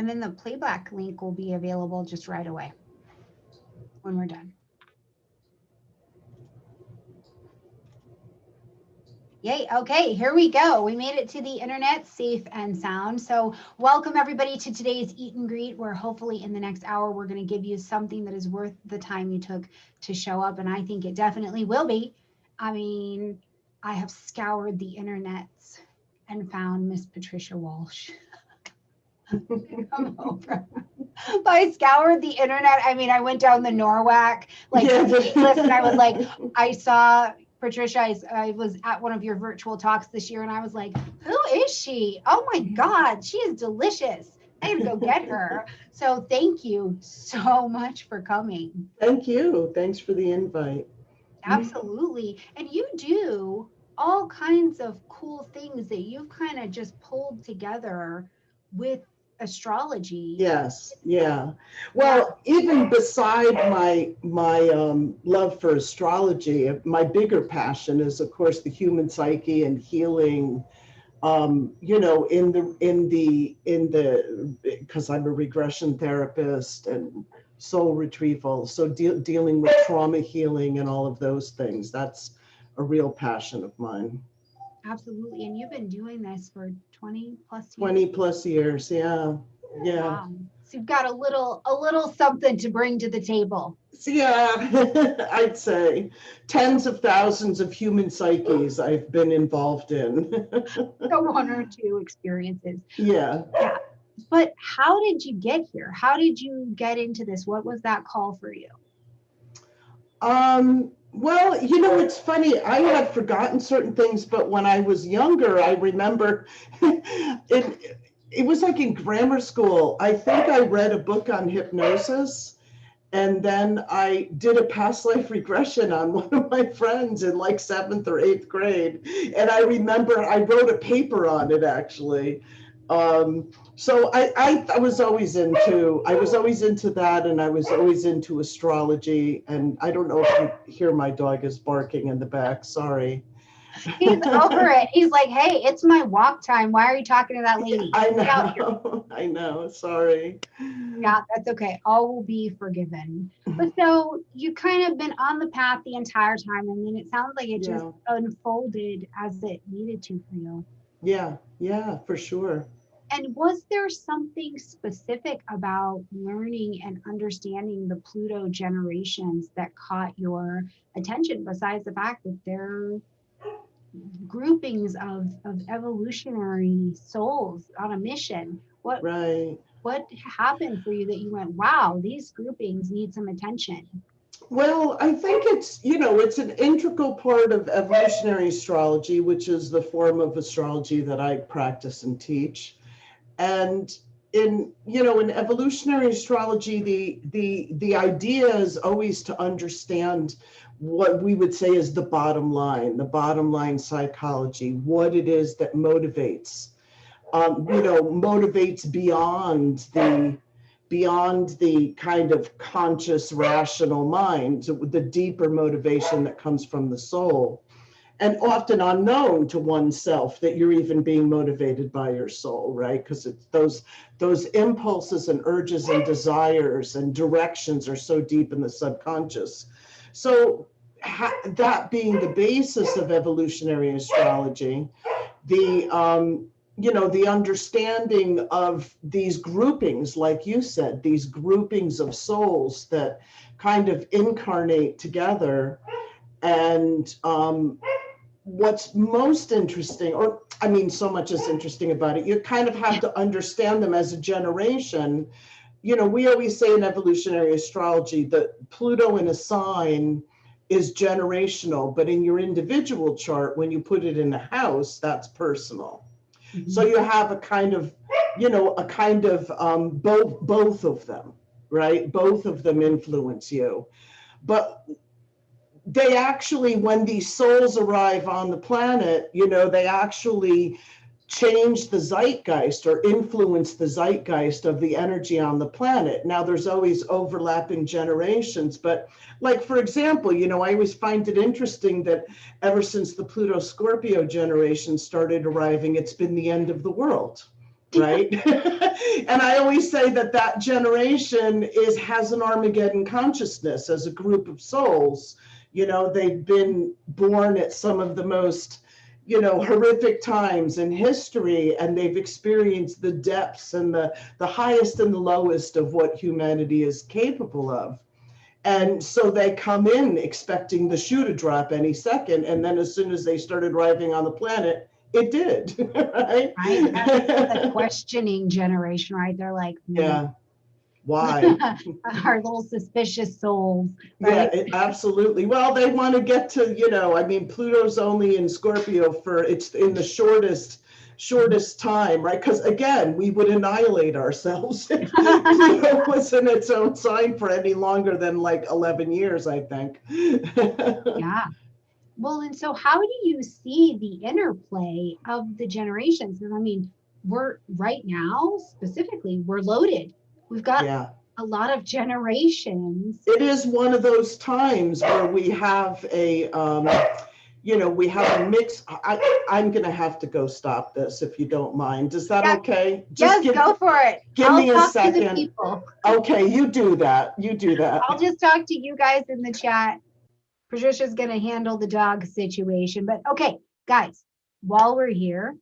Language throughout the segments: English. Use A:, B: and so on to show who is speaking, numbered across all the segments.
A: And then the playback link will be available just right away when we're done. Yay. Okay, here we go. We made it to the internet safe and sound. So welcome everybody to today's Eat and Greet, where hopefully in the next hour, we're going to give you something that is worth the time you took to show up. And I think it definitely will be. I mean, I have scoured the internet and found Miss Patricia Walsh. Come over. I scoured the internet. I mean, I went down the NORWAC list, and I was like, I saw Patricia. I was at one of your virtual talks this year, and I was like, who is she? Oh my God, she is delicious. I gotta go get her. So thank you so much for coming.
B: Thank you. Thanks for the invite.
A: Absolutely. And you do all kinds of cool things that you've kind of just pulled together with astrology.
B: Yes, yeah. Well, even beside my love for astrology, my bigger passion is, of course, the human psyche and healing. You know, because I'm a regression therapist and soul retrieval, so dealing with trauma healing and all of those things. That's a real passion of mine.
A: Absolutely. And you've been doing this for 20 plus years.
B: 20 plus years, yeah. Yeah.
A: Wow. So you've got a little something to bring to the table.
B: Yeah, I'd say tens of thousands of human psyches I've been involved in.
A: So one or two experiences.
B: Yeah.
A: Yeah. But how did you get here? How did you get into this? What was that call for you?
B: Well, you know, it's funny. I had forgotten certain things, but when I was younger, I remember it was like in grammar school. I think I read a book on hypnosis, and then I did a past life regression on one of my friends in like 7th or 8th grade. And I remember I wrote a paper on it, actually. So I was always into that, and I was always into astrology. And I don't know if you hear my dog is barking in the back. Sorry.
A: He's over it. He's like, hey, it's my walk time. Why are you talking to that lady?
B: I know. I know. Sorry.
A: Yeah, that's okay. All will be forgiven. But so you kind of been on the path the entire time, and then it sounds like it just unfolded as it needed to for you.
B: Yeah, for sure.
A: And was there something specific about learning and understanding the Pluto generations that caught your attention, besides the fact that they're groupings of evolutionary souls on a mission? What happened for you that you went, wow, these groupings need some attention?
B: Well, I think it's an integral part of evolutionary astrology, which is the form of astrology that I practice and teach. And in evolutionary astrology, the idea is always to understand what we would say is the bottom line psychology, what it is that motivates, motivates beyond the kind of conscious, rational mind, the deeper motivation that comes from the soul, and often unknown to oneself that you're even being motivated by your soul, right? Because it's those impulses and urges and desires and directions are so deep in the subconscious. So that being the basis of evolutionary astrology, the understanding of these groupings, like you said, these groupings of souls that kind of incarnate together. And what's most interesting, so much is interesting about it, you kind of have to understand them as a generation. We always say in evolutionary astrology that Pluto in a sign is generational, but in your individual chart, when you put it in a house, that's personal. Mm-hmm. So you have a kind of both of them, right? Both of them influence you. But they actually, when these souls arrive on the planet, they actually change the zeitgeist or influence the zeitgeist of the energy on the planet. Now, there's always overlapping generations, but like, for example, I always find it interesting that ever since the Pluto Scorpio generation started arriving, it's been the end of the world, right? And I always say that that generation has an Armageddon consciousness as a group of souls. You know, they've been born at some of the most, you know, horrific times in history, and they've experienced the depths and the highest and the lowest of what humanity is capable of. And so they come in expecting the shoe to drop any second. And then as soon as they started arriving on the planet, it did, right?
A: Right. That's the questioning generation, right? They're like,
B: Yeah. Why?
A: Our little suspicious souls, right?
B: Yeah, absolutely. Well, they want to get to, you know, I mean, Pluto's only in Scorpio it's in the shortest time, right? Because again, we would annihilate ourselves if Pluto was in its own sign for any longer than like 11 years, I think.
A: Yeah. Well, and so how do you see the interplay of the generations? Because I mean, we're right now, specifically, we're loaded. We've got a lot of generations.
B: It is one of those times where we have a, you know, we have a mix. I'm going to have to go stop this if you don't mind. Is that okay?
A: Just go for it.
B: Give me a second.
A: To the people.
B: Okay, you do that. You do that.
A: I'll just talk to you guys in the chat. Patricia's going to handle the dog situation. But okay, guys, while we're here,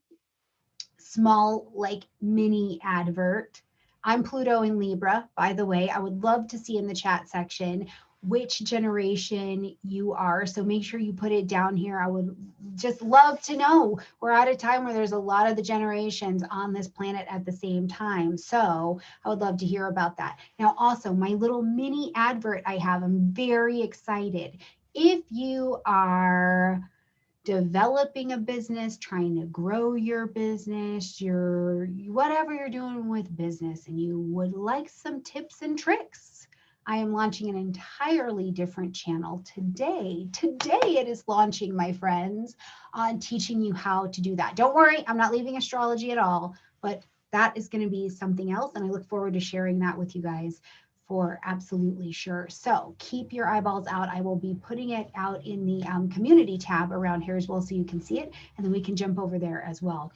A: small, like mini advert. I'm Pluto in Libra, by the way. I would love to see in the chat section which generation you are. So make sure you put it down here. I would just love to know. We're at a time where there's a lot of the generations on this planet at the same time. So I would love to hear about that. Now, also my little mini advert I have, I'm very excited. If you are developing a business, trying to grow your business, whatever you're doing with business, and you would like some tips and tricks, I am launching an entirely different channel today. Today it is launching, my friends, on teaching you how to do that. Don't worry, I'm not leaving astrology at all, but that is going to be something else, and I look forward to sharing that with you guys for absolutely sure. So keep your eyeballs out. I will be putting it out in the community tab around here as well, so you can see it, and then we can jump over there as well.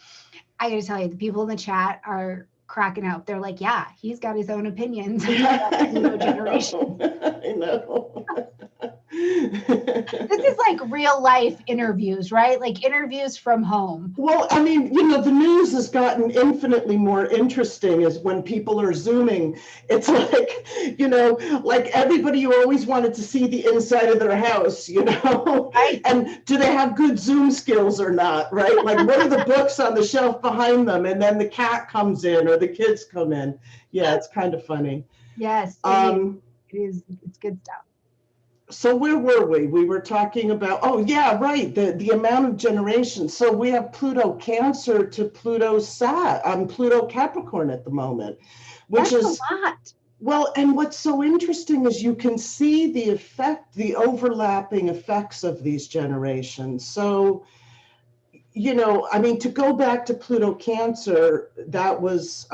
A: I gotta tell you, the people in the chat are cracking up. They're like, yeah, he's got his own opinions about the Pluto generation.
B: I know.
A: This is like real life interviews, right? Like interviews from home.
B: Well, I mean, you know, the news has gotten infinitely more interesting as when people are Zooming. It's like, you know, like everybody who always wanted to see the inside of their house, you know,
A: right?
B: And do they have good Zoom skills or not, right? Like, what are the books on the shelf behind them? And then the cat comes in or the kids come in. Yeah, it's kind of funny.
A: Yes, it is. It's good stuff.
B: So where were we? We were talking about, oh yeah, right, the amount of generations. So we have Pluto Cancer to Pluto Pluto Capricorn at the moment, which is
A: a lot.
B: Well, and what's so interesting is you can see the overlapping effects of these generations. So, you know, I mean, to go back to Pluto Cancer, that was,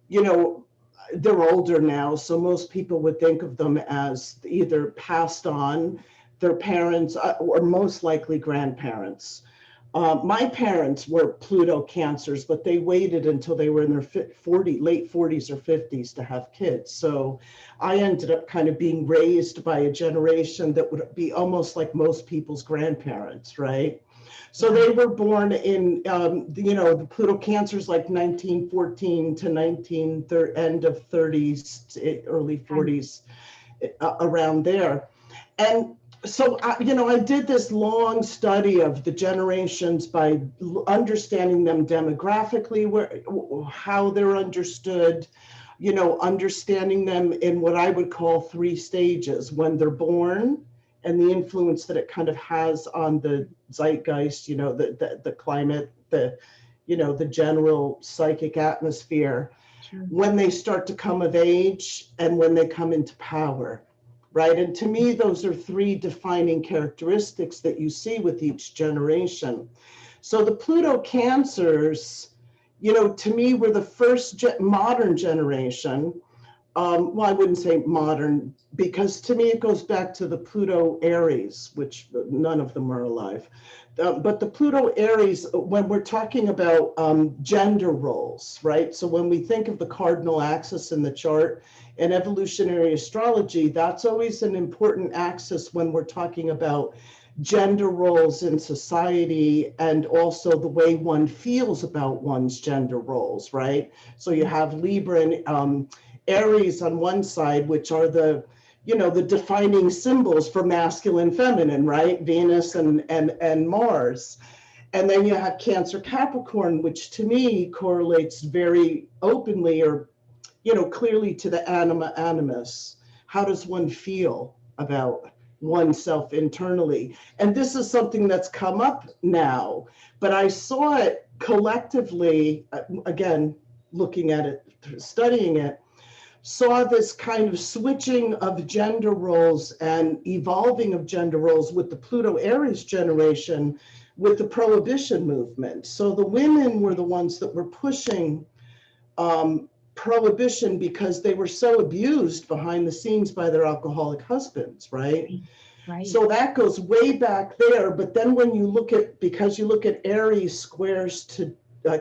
B: you know, they're older now, so most people would think of them as either passed on, their parents, or most likely grandparents. My parents were Pluto Cancers, but they waited until they were in their late 40s or 50s to have kids. So I ended up kind of being raised by a generation that would be almost like most people's grandparents, right? So they were born in, you know, the Pluto Cancers like 1914 to end of 30s, early 40s, around there. And so, you know, I did this long study of the generations by understanding them demographically, how they're understood, you know, understanding them in what I would call 3 stages: when they're born, and the influence that it kind of has on the zeitgeist, you know, the climate, you know, the general psychic atmosphere, sure, when they start to come of age, and when they come into power, right? And to me, those are 3 defining characteristics that you see with each generation. So the Pluto Cancers, you know, to me, were the first modern generation. well, I wouldn't say modern, because to me it goes back to the Pluto Aries, which none of them are alive. But the Pluto Aries, when we're talking about gender roles, right? So when we think of the cardinal axis in the chart in evolutionary astrology, that's always an important axis when we're talking about gender roles in society, and also the way one feels about one's gender roles, right? So you have Libra and Aries on one side, which are the, you know, the defining symbols for masculine, feminine, right? Venus and Mars. And then you have Cancer Capricorn, which to me correlates very openly, or, you know, clearly to the anima animus. How does one feel about oneself internally? And this is something that's come up now, but I saw it collectively, again, looking at it, studying it, saw this kind of switching of gender roles and evolving of gender roles with the Pluto Aries generation, with the Prohibition movement. So the women were the ones that were pushing Prohibition because they were so abused behind the scenes by their alcoholic husbands, right?
A: Right.
B: So that goes way back there. But then when you look at, because you look at Aries squares to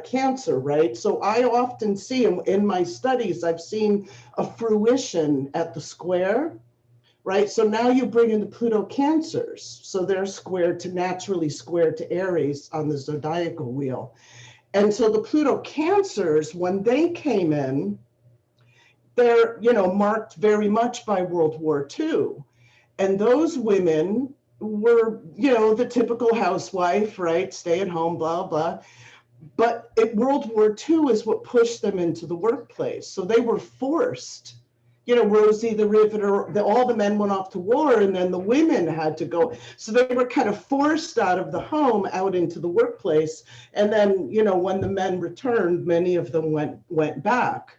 B: Cancer, right? So I often see in my studies, I've seen a fruition at the square, right? So now you bring in the Pluto Cancers. So they're squared to, naturally squared to Aries on the zodiacal wheel. And so the Pluto Cancers, when they came in, they're, you know, marked very much by World War II. And those women were, you know, the typical housewife, right? Stay at home, blah, blah. But World War II is what pushed them into the workplace. So they were forced, you know, Rosie the Riveter, all the men went off to war, and then the women had to go. So they were kind of forced out of the home, out into the workplace. And then, you know, when the men returned, many of them went back.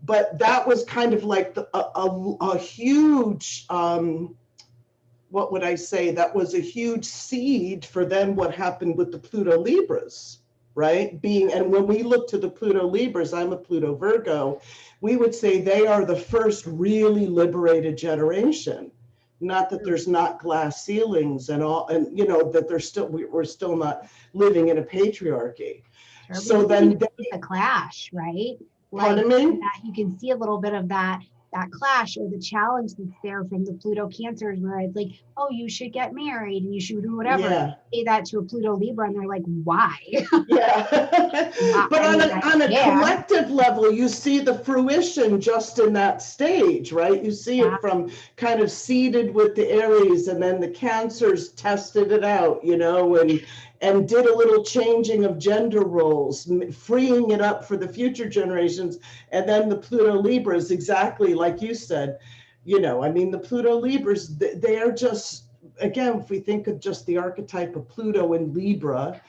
B: But that was kind of like a huge, what would I say? That was a huge seed for then what happened with the Pluto Libras, right? And when we look to the Pluto Libras, I'm a Pluto Virgo, we would say they are the first really liberated generation. Not that there's not glass ceilings and all, and you know, that we're still not living in a patriarchy.
A: Sure,
B: so then
A: the clash, right?
B: Pardon me?
A: That you can see a little bit of that clash or the challenge that's there from the Pluto Cancers, where it's like, oh, you should get married and you should do whatever.
B: Yeah.
A: Say that to a Pluto Libra and they're like, why?
B: Yeah. But on a collective level, you see the fruition just in that stage, right? You see it from kind of seeded with the Aries, and then the Cancers tested it out, you know, and did a little changing of gender roles, freeing it up for the future generations. And then the Pluto Libras, exactly like you said, you know, I mean, the Pluto Libras, they are just, again, if we think of just the archetype of Pluto and Libra,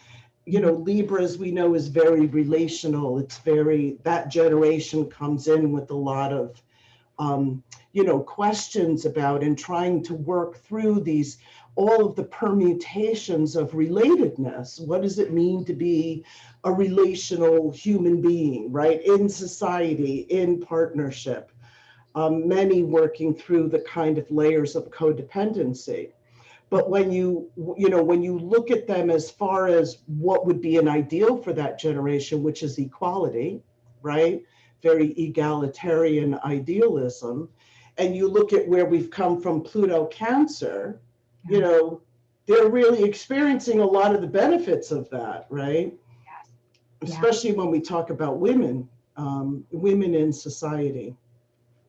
B: you know, Libra, as we know, is very relational. It's very, that generation comes in with a lot of, you know, questions about and trying to work through these, all of the permutations of relatedness. What does it mean to be a relational human being, right? In society, in partnership, many working through the kind of layers of codependency. But when you look at them as far as what would be an ideal for that generation, which is equality, right? Very egalitarian idealism. And you look at where we've come from Pluto Cancer, you know, they're really experiencing a lot of the benefits of that, right?
A: Yes.
B: Especially when we talk about women, women in society.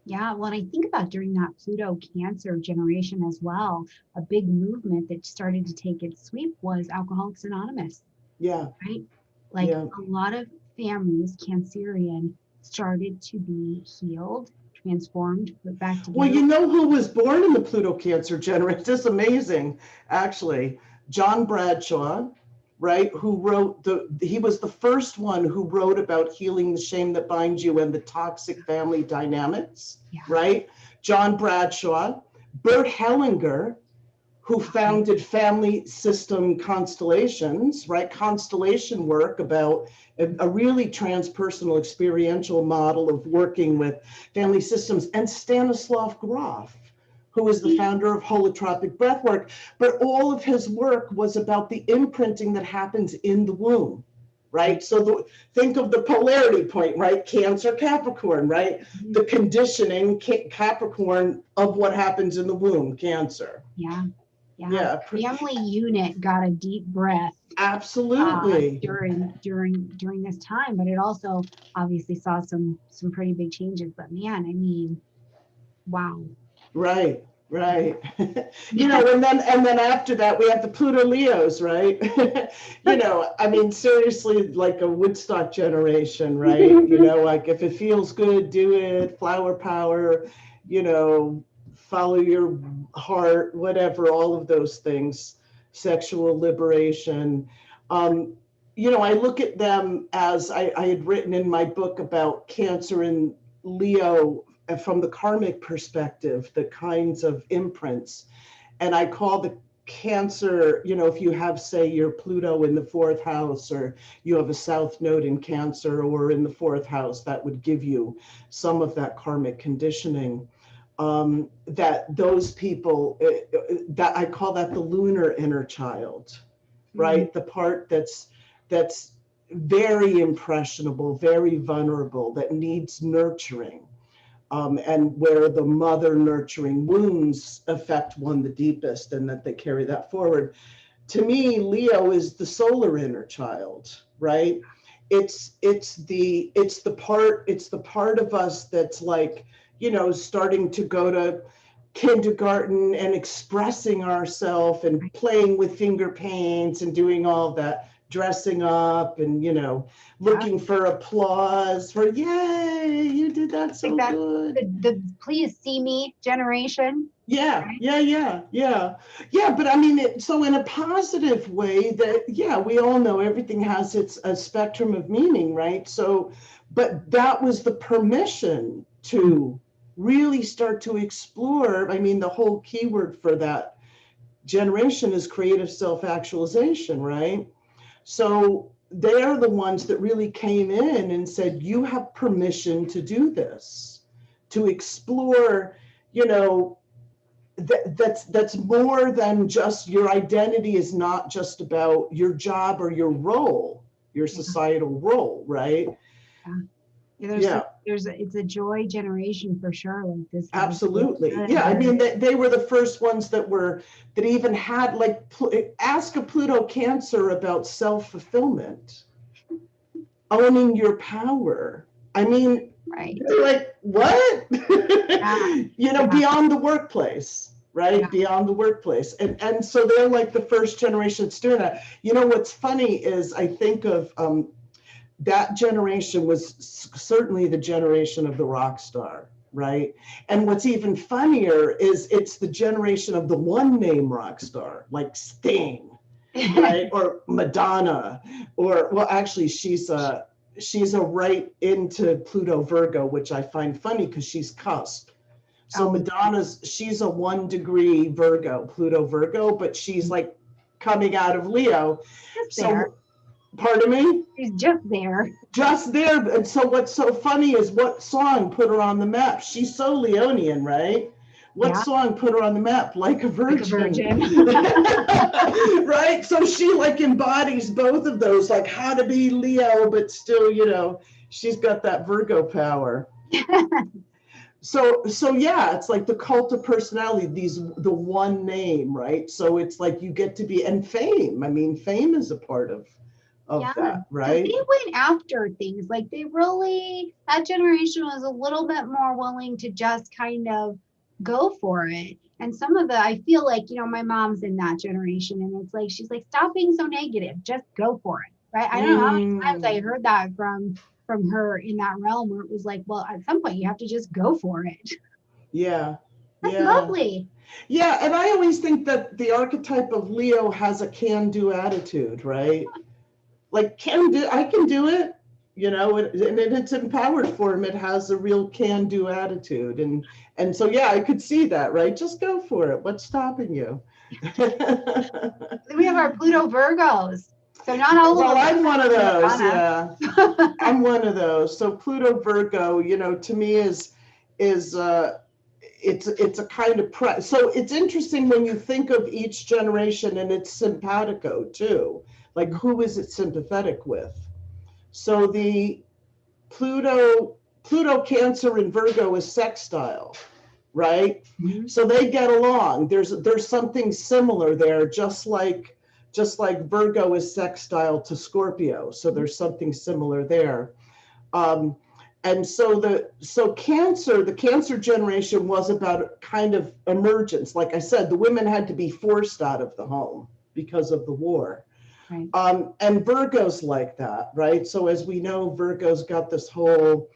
A: Yeah, well, and I think about during that Pluto Cancer generation as well, a big movement that started to take its sweep was Alcoholics Anonymous.
B: Yeah.
A: Right? Like a lot of families, Cancerian, started to be healed, transformed, put back together.
B: Well, you know who was born in the Pluto Cancer generation? It's amazing, actually. John Bradshaw, right? He was the first one who wrote about healing the shame that binds you and the toxic family dynamics, right? John Bradshaw, Bert Hellinger, who founded family system constellations, right? Constellation work about a really transpersonal experiential model of working with family systems, and Stanislav Grof, who is the founder of holotropic breathwork. But all of his work was about the imprinting that happens in the womb, right? So think of the polarity point, right? Cancer, Capricorn, right? The conditioning, Capricorn, of what happens in the womb, Cancer.
A: Yeah.
B: Yeah.
A: Family unit got a deep breath.
B: Absolutely.
A: During this time, but it also obviously saw some pretty big changes. But man, I mean, wow.
B: Right. You know, and then after that we have the Pluto Leos, right? You know, I mean, seriously, like a Woodstock generation, right? You know, like if it feels good, do it, flower power, you know, follow your heart, whatever, all of those things, sexual liberation. You know, I look at them as I had written in my book about Cancer and Leo from the karmic perspective, the kinds of imprints. And I call the Cancer, you know, if you have, say, your Pluto in the 4th house, or you have a south node in Cancer or in the 4th house, that would give you some of that karmic conditioning. That those people, that I call that the lunar inner child, right? The part that's very impressionable, very vulnerable, that needs nurturing. And where the mother nurturing wounds affect one the deepest, and that they carry that forward. To me, Leo is the solar inner child, right? It's the part of us that's like, you know, starting to go to kindergarten and expressing ourselves and playing with finger paints and doing all that, dressing up and, you know, looking for applause for, yay, you did that so good.
A: The please see me generation.
B: Yeah. But I mean, so in a positive way, that, yeah, we all know everything has a spectrum of meaning, right? So, but that was the permission to really start to explore. I mean, the whole keyword for that generation is creative self-actualization, right? So they're the ones that really came in and said, you have permission to do this, to explore, you know, that's more than just your identity, is not just about your job or your role, your societal role, right?
A: It's a joy generation for sure. Like this.
B: Absolutely. Yeah. I mean, they were the first ones that even had, like, ask a Pluto Cancer about self-fulfillment, owning your power. I mean,
A: right.
B: They're like, what? You know, beyond the workplace, right? Yeah. Beyond the workplace. And so they're like the first generation that's doing that. You know, what's funny is I think of that generation was certainly the generation of the rock star, right? And what's even funnier is it's the generation of the one name rock star, like Sting, right? Or Madonna, or, well, actually she's a right into Pluto Virgo, which I find funny because she's cusp. So she's a 1 degree Virgo, Pluto Virgo, but she's like coming out of Leo. Pardon me?
A: She's just there.
B: Just there. And so what's so funny is what song put her on the map? She's so Leonian, right? What song put her on the map? Like a Virgin. Right? So she like embodies both of those, like how to be Leo, but still, you know, she's got that Virgo power. So yeah, it's like the cult of personality, the one name, right? So it's like you get to be, and fame. I mean, fame is a part of that, right?
A: They went after things. Like that generation was a little bit more willing to just kind of go for it. And I feel like, you know, my mom's in that generation, and it's like, she's like, stop being so negative, just go for it, right? I don't know how many times I heard that from her in that realm, where it was like, well, at some point you have to just go for it.
B: Yeah.
A: That's lovely.
B: Yeah, and I always think that the archetype of Leo has a can-do attitude, right? Like, I can do it, you know, and it's empowered for him. It has a real can-do attitude. And so, yeah, I could see that, right? Just go for it. What's stopping you?
A: Then we have our Pluto Virgos. So not all
B: Well,
A: of them.
B: I'm one of those,
A: Madonna.
B: yeah. I'm one of those. So Pluto Virgo, to me is it's a kind of so it's interesting when you think of each generation, and it's simpatico too. Like, who is it sympathetic with? So the Pluto Cancer and Virgo is sextile, right?
A: Mhm.
B: So they get along. There's something similar there, just like Virgo is sextile to Scorpio. So there's something similar there. Um, and so Cancer, the Cancer generation was about kind of emergence. Like I said, the women had to be forced out of the home because of the war.
A: Right.
B: And Virgo's like that, right? So as we know, Virgo's got this whole,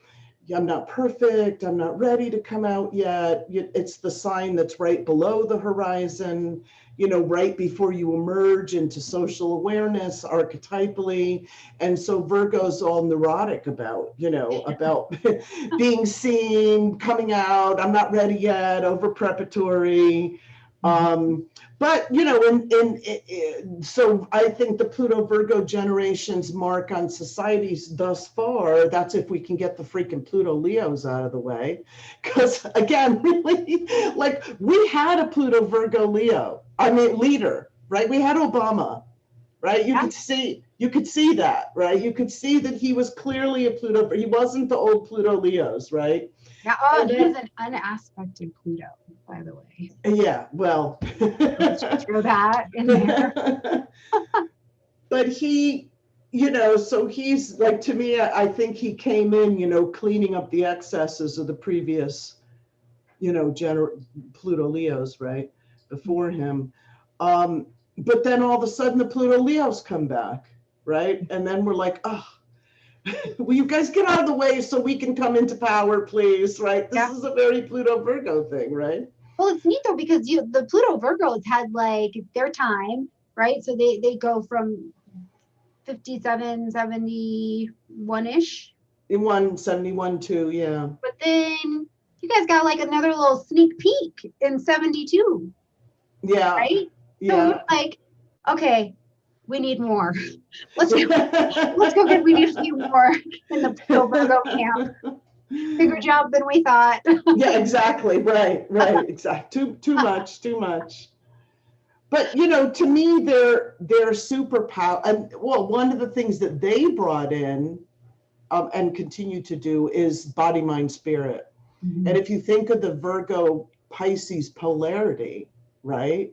B: I'm not perfect, I'm not ready to come out yet. It's the sign that's right below the horizon, right before you emerge into social awareness archetypally. And so Virgo's all neurotic about, about being seen, coming out, I'm not ready yet, over preparatory. But so I think the Pluto Virgo generation's mark on societies thus far, that's if we can get the freaking Pluto Leos out of the way. Because again, really, like, we had a Pluto Virgo leader, right? We had Obama, right? You could see that, right? You could see that he was clearly a Pluto, he wasn't the old Pluto Leos, right?
A: Yeah. Oh, there's an unaspected Pluto, by the way.
B: Yeah, well.
A: Let's just throw that in there.
B: But so he's like, to me, I think he came in, cleaning up the excesses of the previous, Pluto Leos, right, before him. But then all of a sudden the Pluto Leos come back, right? And then we're like, oh, will you guys get out of the way so we can come into power, please, right? This is a very Pluto Virgo thing, right?
A: Well, it's neat though, because the Pluto Virgos had like their time, right? So they go from 57, 71-ish.
B: In 171 too, yeah.
A: But then you guys got like another little sneak peek in 72.
B: Yeah.
A: Right?
B: Yeah.
A: So you're like, okay, we need more. Let's go get we need a few more in the Pluto Virgo camp. Bigger job than we thought.
B: Yeah, exactly. Right. Exactly. Too much. But to me, they're superpower. And well, one of the things that they brought in and continue to do is body, mind, spirit. Mm-hmm. And if you think of the Virgo Pisces polarity, right?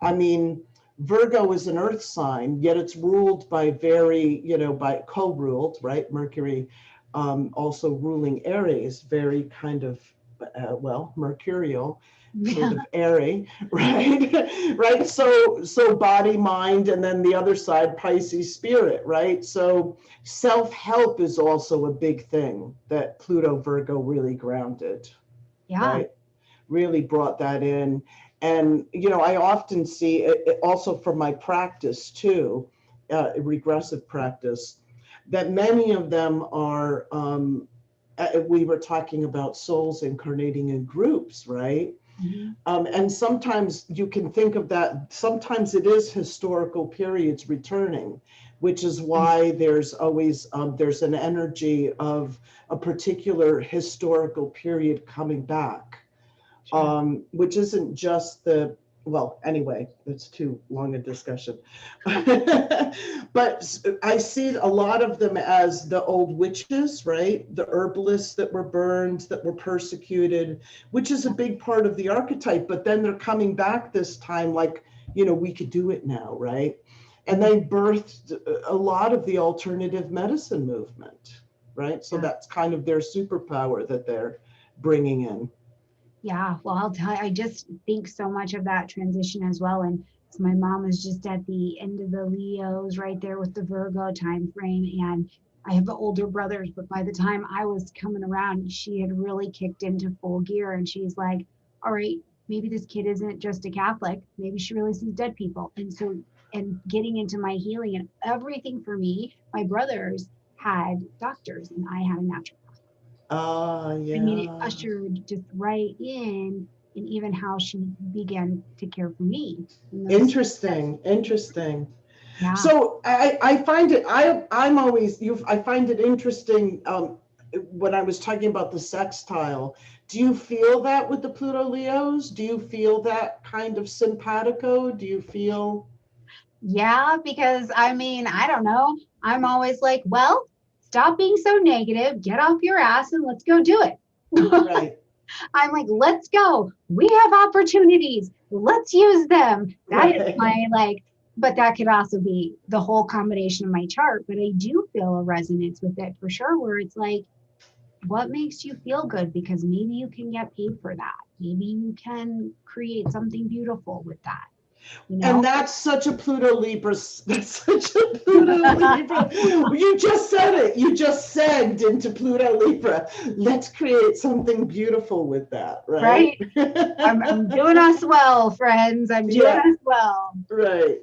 B: I mean, Virgo is an earth sign, yet it's ruled by by co-ruled, right? Mercury also ruling Aries, very kind of, mercurial, sort of airy, right? Right. So body, mind, and then the other side, Pisces spirit, right? So self-help is also a big thing that Pluto Virgo really grounded.
A: Yeah.
B: Right? Really brought that in. And, I often see it also from my practice too, regressive practice, that many of them are, we were talking about souls incarnating in groups, right? Mm-hmm. And sometimes you can think of that, sometimes it is historical periods returning, which is why there's always, there's an energy of a particular historical period coming back. Sure. Which isn't just anyway, it's too long a discussion. But I see a lot of them as the old witches, right? The herbalists that were burned, that were persecuted, which is a big part of the archetype. But then they're coming back this time like, we could do it now, right? And they birthed a lot of the alternative medicine movement, right? So that's kind of their superpower that they're bringing in.
A: Yeah, well, I'll tell you, I just think so much of that transition as well. And so my mom was just at the end of the Leos right there with the Virgo time frame. And I have older brothers, but by the time I was coming around, she had really kicked into full gear. And she's like, all right, maybe this kid isn't just a Catholic. Maybe she really sees dead people. And so, and getting into my healing and everything for me, my brothers had doctors and I had a naturopath.
B: Yeah.
A: I mean, it ushered just right in and even how she began to care for me.
B: Interesting.
A: Yeah.
B: So I find it, I find it interesting, when I was talking about the sextile. Do you feel that with the Pluto Leos? Do you feel that kind of simpatico? Do you feel?
A: Yeah, because I mean, I don't know. I'm always like, well, stop being so negative, get off your ass and let's go do it.
B: Right,
A: I'm like, let's go. We have opportunities. Let's use them. That is
B: right.
A: my like, but that could also be the whole combination of my chart. But I do feel a resonance with it for sure, where it's like, what makes you feel good? Because maybe you can get paid for that. Maybe you can create something beautiful with that, you
B: And
A: know?
B: that's such a Pluto Libra. That's such a Pluto Libra. You just said it. You just segged into Pluto Libra. Let's create something beautiful with that, right?
A: Right? I'm doing us well, friends. I'm doing
B: Yeah,
A: us well.
B: right.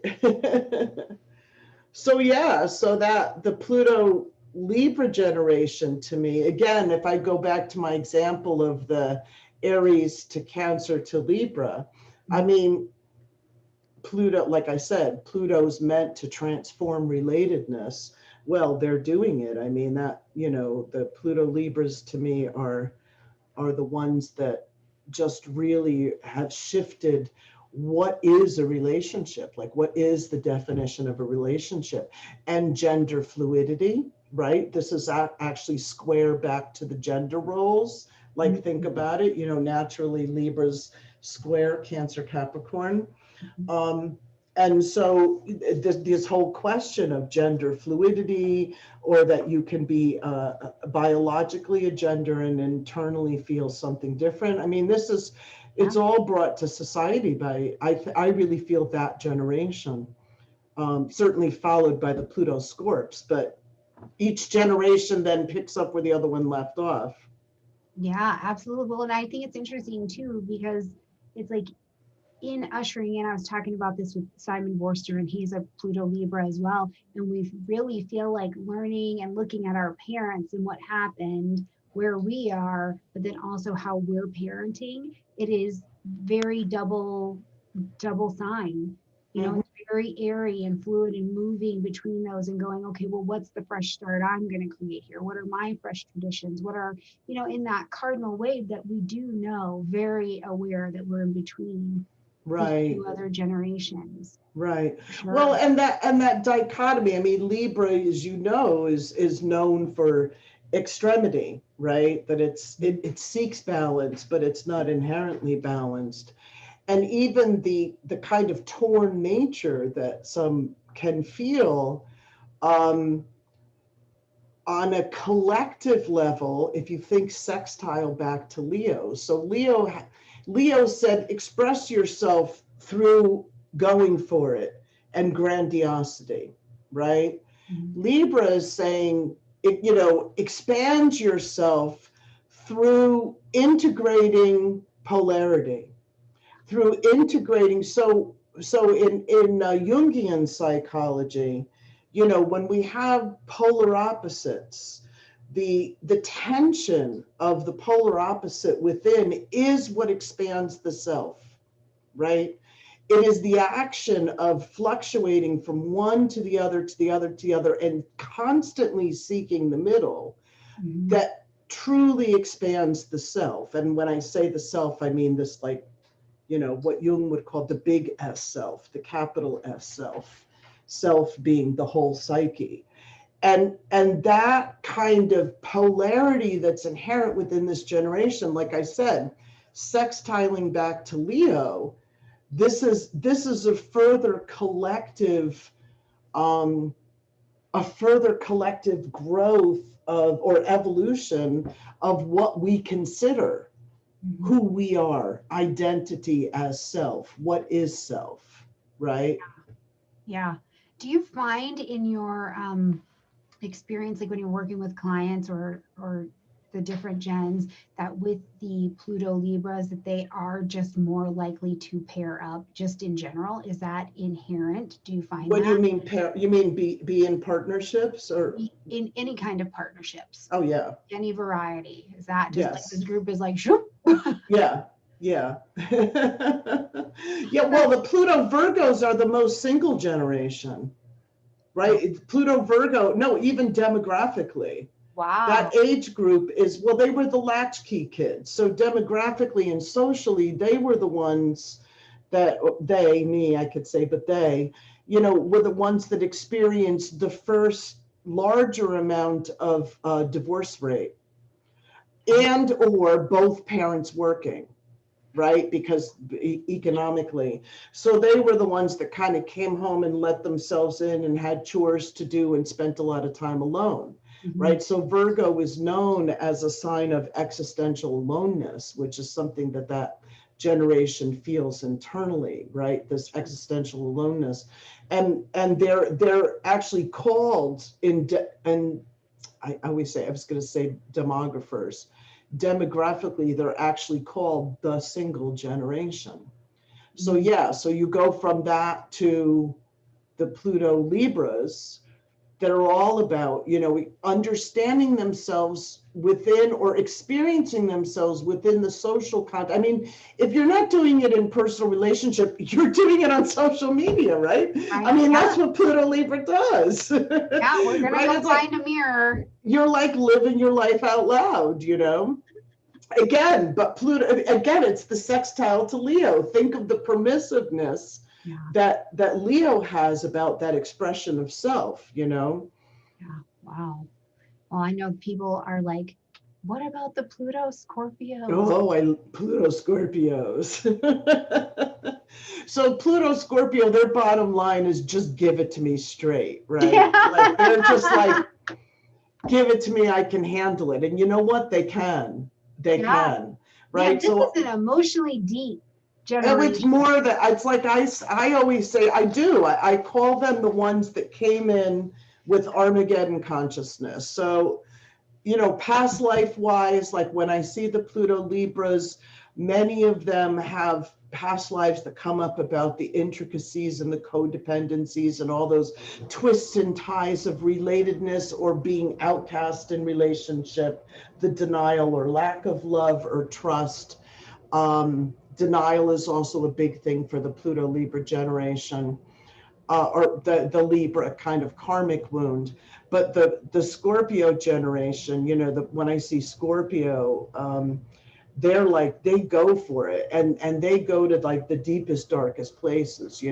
B: So yeah, so that the Pluto Libra generation to me, again, if I go back to my example of the Aries to Cancer to Libra, I mean, Pluto, like I said, Pluto's meant to transform relatedness. Well, they're doing it. I mean, that, the Pluto Libras to me are the ones that just really have shifted what is a relationship, like what is the definition of a relationship, and gender fluidity, right? This is actually square back to the gender roles. Like, think about it, naturally Libra's square Cancer Capricorn. Um, and so this whole question of gender fluidity, or that you can be biologically a gender and internally feel something different. I mean, it's all brought to society by, I really feel that generation, certainly followed by the Pluto Scorps, but each generation then picks up where the other one left off.
A: Yeah, absolutely. Well, and I think it's interesting too, because it's like in ushering in, I was talking about this with Simon Borster, and he's a Pluto Libra as well. And we really feel like learning and looking at our parents and what happened, where we are, but then also how we're parenting. It is very double sign.
B: Mhm.
A: It's very airy and fluid and moving between those and going, okay, well, what's the fresh start I'm going to create here? What are my fresh traditions? What are, in that cardinal wave that we do know, very aware that we're in between these
B: Right.
A: two other generations.
B: Right.
A: For sure.
B: Well, and that dichotomy, I mean, Libra, as you know, is known for extremity, right? That it seeks balance, but it's not inherently balanced. And even the kind of torn nature that some can feel, um, on a collective level, if you think sextile back to Leo. So Leo said, express yourself through going for it and grandiosity, right?
A: Mhm.
B: Libra is saying, expand yourself through integrating polarity, through integrating. So in Jungian psychology, when we have polar opposites, the tension of the polar opposite within is what expands the self, right? It is the action of fluctuating from one to the other, to the other, to the other, and constantly seeking the middle
A: Mhm.
B: that truly expands the self. And when I say the self, I mean this, like, what Jung would call the big S self, the capital S self being the whole psyche. And that kind of polarity that's inherent within this generation, like I said, sextiling back to Leo, this is um, a further collective growth of, or evolution of, what we consider
A: Mhm.
B: who we are, identity as self. What is self, right?
A: Yeah. Do you find in your experience, like when you're working with clients or the different gens, that with the Pluto Libras that they are just more likely to pair up just in general? Is that inherent? Do you find
B: What do
A: that
B: you mean? You mean be in partnerships, or?
A: in any kind of partnerships,
B: Oh yeah,
A: any variety? Is that just like this
B: yes,
A: group is like, shoop?
B: yeah. Yeah. Yeah, well, the Pluto Virgos are the most single generation, right? Pluto Virgo, no, even demographically.
A: Wow.
B: That age group is, well, they were the latchkey kids. So demographically and socially, they were the ones that me, I could say, but they, were the ones that experienced the first larger amount of divorce rate and or both parents working, right? Because economically. So they were the ones that kind of came home and let themselves in and had chores to do and spent a lot of time alone, right? So Virgo is known as a sign of existential aloneness, which is something that generation feels internally, right? This existential aloneness. And they're actually called and I always say, I was going to say demographers. Demographically, they're actually called the single generation. So yeah, so you go from that to the Pluto Libras that are all about, understanding themselves within or experiencing themselves within the social context. I mean, if you're not doing it in personal relationship, you're doing it on social media, right? I mean, that's what Pluto Libra does.
A: Yeah, we're gonna
B: right?
A: go
B: It's
A: find a mirror.
B: You're like living your life out loud, Again, but Pluto, again, it's the sextile to Leo. Think of the permissiveness that Leo has about that expression of self,
A: Yeah. Wow. Well, I know people are like, what about the Pluto Scorpios?
B: Oh, Pluto Scorpios. So Pluto Scorpio, their bottom line is just give it to me straight, right?
A: Yeah.
B: Like they're just like, give it to me, I can handle it. And you know what? They can. They can, right?
A: Yeah, this is an emotionally deep
B: and it's
A: generation.
B: more that it's like I always say I call them the ones that came in with Armageddon consciousness. So, past life wise, like when I see the Pluto Libras, many of them have past lives that come up about the intricacies and the codependencies and all those twists and ties of relatedness or being outcast in relationship, the denial or lack of love or trust. Denial is also a big thing for the Pluto Libra generation, or the Libra kind of karmic wound. But the Scorpio generation, when I see Scorpio, they're like, they go for it and they go to like the deepest, darkest places,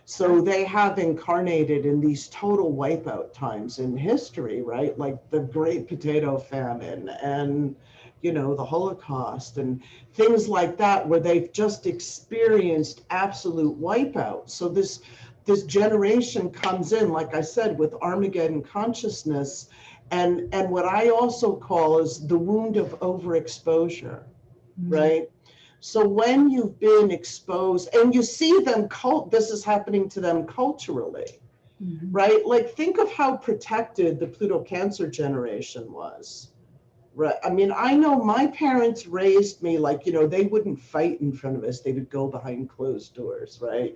B: So they have incarnated in these total wipeout times in history, right? Like the Great Potato Famine and, the Holocaust and things like that, where they've just experienced absolute wipeout. So this generation comes in, like I said, with Armageddon consciousness and what I also call is the wound of overexposure. Right? So when you've been exposed and you see them, this is happening to them culturally, right? Like think of how protected the Pluto Cancer generation was, right? I mean, I know my parents raised me like, they wouldn't fight in front of us. They would go behind closed doors, right?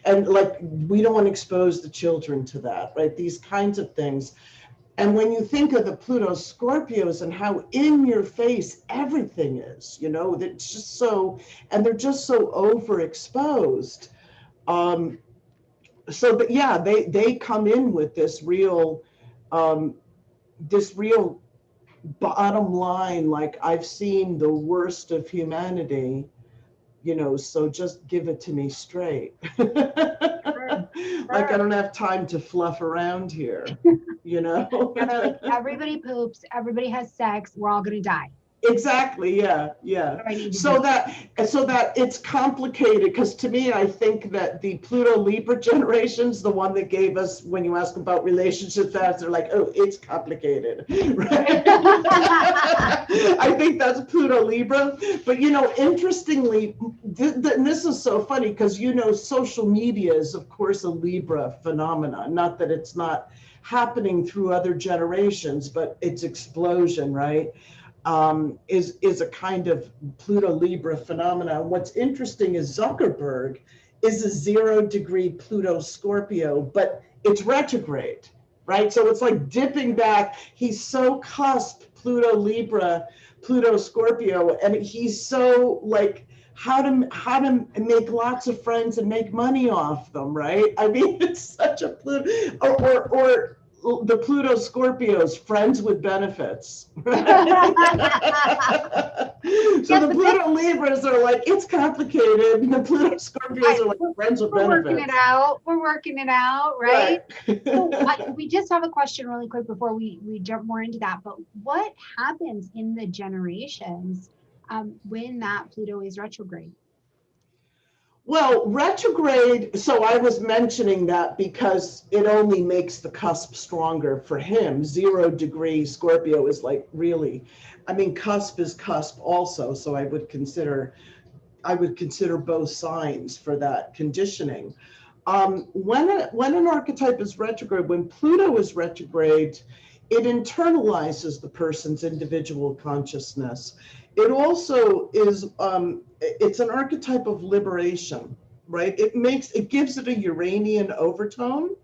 B: And like, we don't want to expose the children to that, right? These kinds of things. And when you think of the Pluto Scorpios and how in your face everything is, it's just so, and they're just so overexposed. So that, yeah, they come in with um, this real bottom line, like I've seen the worst of humanity, so just give it to me straight. Like I don't have time to fluff around here,
A: Yeah, they're like, everybody poops, everybody has sex, we're all gonna die.
B: Exactly. Yeah. So that it's complicated because to me, I think that the Pluto Libra generation's the one that gave us, when you ask about relationships, they're like, oh, it's complicated, right? I think that's Pluto Libra. But interestingly, this is so funny because social media is of course a Libra phenomenon. Not that it's not happening through other generations, but its explosion, right? Is a kind of Pluto Libra phenomenon. What's interesting is Zuckerberg is a 0-degree Pluto Scorpio, but it's retrograde, right? So it's like dipping back. He's so cusp Pluto Libra, Pluto Scorpio, and he's so like how to make lots of friends and make money off them, right? I mean, it's such a Pluto, or the Pluto Scorpios, friends with benefits, right? So
A: Yes,
B: the
A: but
B: Pluto Libras are like, it's complicated, and the Pluto Scorpios are like friends with
A: we're working it
B: benefits.
A: out. We're working it out, right?
B: Right.
A: So we just have a question really quick before we jump more into that. But what happens in the generations when that Pluto is retrograde?
B: Well, retrograde, so I was mentioning that because it only makes the cusp stronger for him. 0 degree Scorpio is like really, I mean, cusp is cusp also, so I would consider both signs for that conditioning. When an archetype is retrograde, when Pluto is retrograde, it internalizes the person's individual consciousness. It also is, it's an archetype of liberation, right? It gives it a Uranian overtone,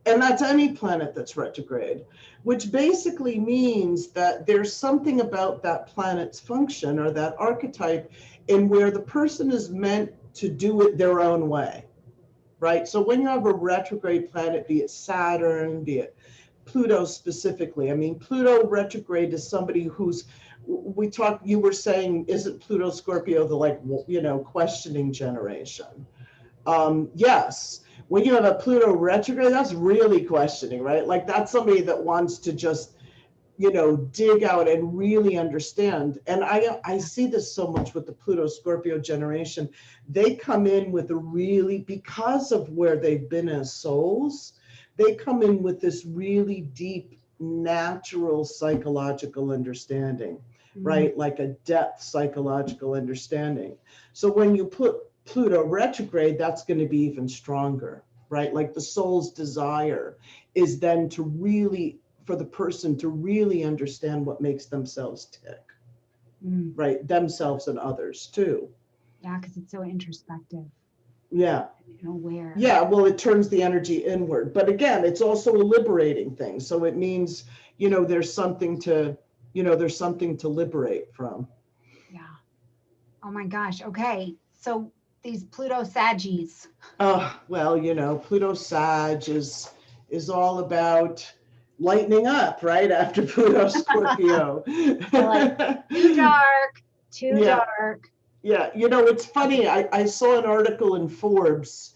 B: and that's any planet that's retrograde, which basically means that there's something about that planet's function or that archetype in where the person is meant to do it their own way, right? So when you have a retrograde planet, be it Saturn, be it Pluto specifically, I mean, Pluto retrograde is somebody who's, you were saying, isn't Pluto Scorpio the questioning generation? Yes. When you have a Pluto retrograde, that's really questioning, right? Like that's somebody that wants to just, dig out and really understand. And I see this so much with the Pluto Scorpio generation. They come in with because of where they've been as souls, they come in with this really deep, natural psychological understanding, right? Like a depth psychological understanding. So when you put Pluto retrograde, that's going to be even stronger, right? Like the soul's desire is then for the person to really understand what makes themselves tick, right? Themselves and others too.
A: Yeah, because it's so introspective.
B: Yeah.
A: Aware.
B: Yeah, well, it turns the energy inward. But again, it's also a liberating thing. So it means, there's something to liberate from.
A: Yeah. Oh my gosh. Okay. So these Pluto Saggies.
B: Oh, well, Pluto Sag is all about lightening up, right? After Pluto Scorpio.
A: Like too dark, too
B: Yeah.
A: dark.
B: Yeah. It's funny. I saw an article in Forbes,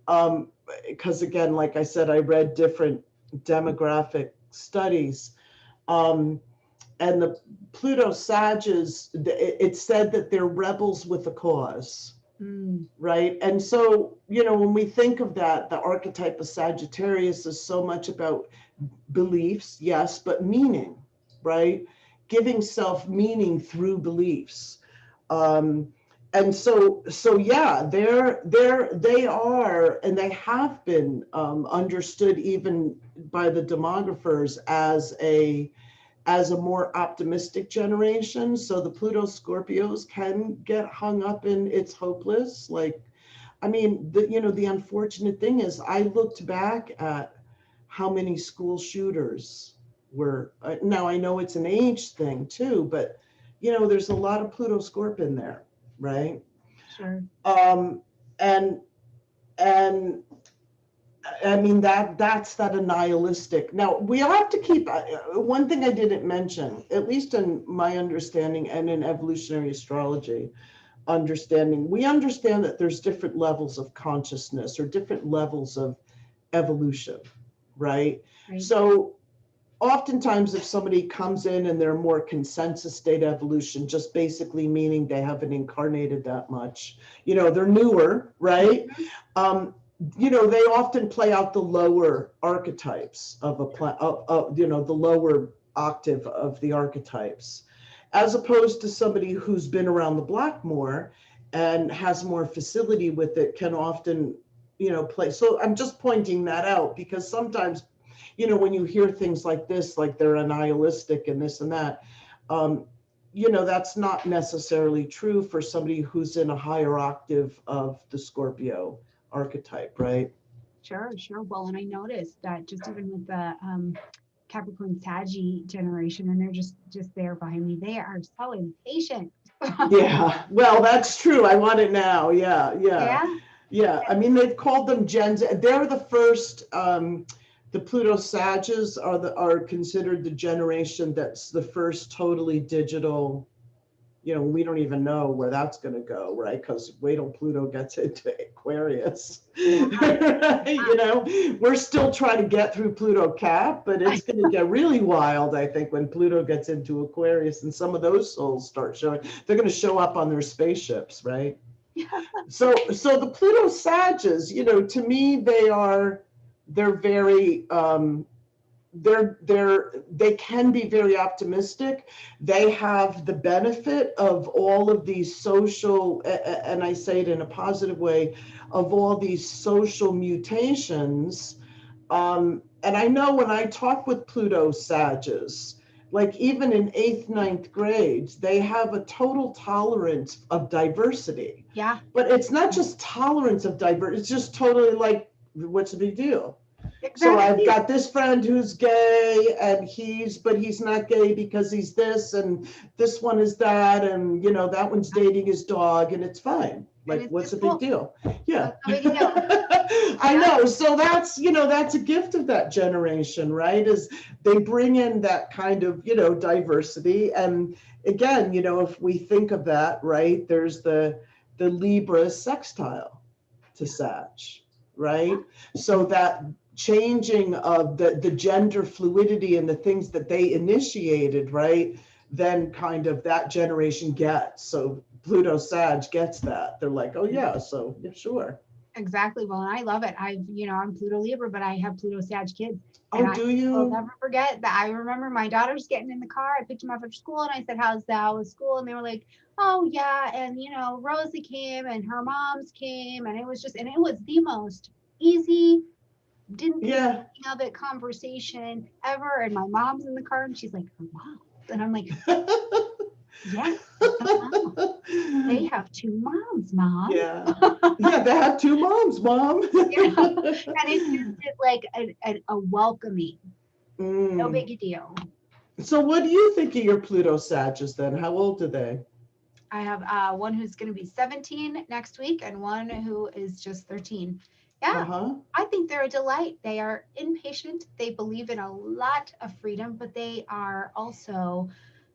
B: because again, like I said, I read different demographic studies. And the Pluto Sages, it said that they're rebels with a cause. Right. And so, when we think of that, the archetype of Sagittarius is so much about beliefs, yes, but meaning, right? Giving self meaning through beliefs. And so yeah, they are, and they have been understood even by the demographers as a more optimistic generation. So the Pluto Scorpios can get hung up in it's hopeless. Like, I mean, the unfortunate thing is I looked back at how many school shooters were, now I know it's an age thing too, but there's a lot of Pluto Scorp in there, right?
A: Sure.
B: And I mean, that's that nihilistic. Now, we have to keep, one thing I didn't mention, at least in my understanding and in evolutionary astrology understanding, we understand that there's different levels of consciousness or different levels of evolution, right? So oftentimes if somebody comes in and they're more consensus state evolution, just basically meaning they haven't incarnated that much, they're newer, right? They often play out the lower archetypes of the lower octave of the archetypes, as opposed to somebody who's been around the block more and has more facility with it can often, play. So I'm just pointing that out because sometimes, when you hear things like this, like they're a nihilistic and this and that, that's not necessarily true for somebody who's in a higher octave of the Scorpio archetype, right?
A: Sure. Well, and I noticed that just even with the Capricorn Saggy generation, and they're just there behind me. They are so impatient.
B: Yeah, well, that's true. I want it now. Yeah, yeah,
A: Yeah.
B: yeah. I mean, they've called them Gen Z. They're the first. The Pluto Sages are considered the generation that's the first totally digital. You know, we don't even know where that's going to go, right? Because wait till Pluto gets into Aquarius.
A: Yeah.
B: You know, we're still trying to get through Pluto Cap, but it's going to get really wild, I think, when Pluto gets into Aquarius and some of those souls start showing. They're going to show up on their spaceships, right? So the Pluto Sages, you know, to me, they're very they can be very optimistic. They have the benefit of all of these social, and I say it in a positive way, of all these social mutations. And I know when I talk with Pluto Sages, like even in 8th, 9th grades, they have a total tolerance of diversity.
A: Yeah.
B: But it's not just tolerance of diversity, it's just totally like, what's the big deal?
A: Exactly.
B: So I've got this friend who's gay, and but he's not gay because he's this, and this one is that, and you know, that one's dating his dog, and it's fine. Like, what's the big deal? Yeah.
A: What's the big deal?
B: I know. So that's, you know, that's a gift of that generation, right? Is they bring in that kind of, you know, diversity. And again, you know, if we think of that, right, there's the Libra sextile to Sag, right? So that changing of the gender fluidity and the things that they initiated, right, then kind of that generation gets. So Pluto Sag gets that. They're like, oh yeah, so yeah, sure.
A: Exactly. Well, and I love it. I'm Pluto Libra, but I have Pluto Sag kids.
B: Oh, do you?
A: I'll never forget that. I remember my daughters getting in the car. I picked them up after school, and I said, "How's that with school?" And they were like, "Oh yeah." And you know, Rosie came, and her moms came, and it was the most easy. Didn't think anything of it conversation ever. And my mom's in the car, and she's like, "Her mom," and I'm like, "Yeah, they have two moms, Mom."
B: Yeah, yeah, they have two moms, Mom.
A: Yeah. And it's just like a welcoming, no big deal.
B: So what do you think of your Pluto Sages then? How old are they?
A: I have one who's going to be 17 next week and one who is just 13. Yeah, I think they're a delight. They are impatient. They believe in a lot of freedom, but they are also,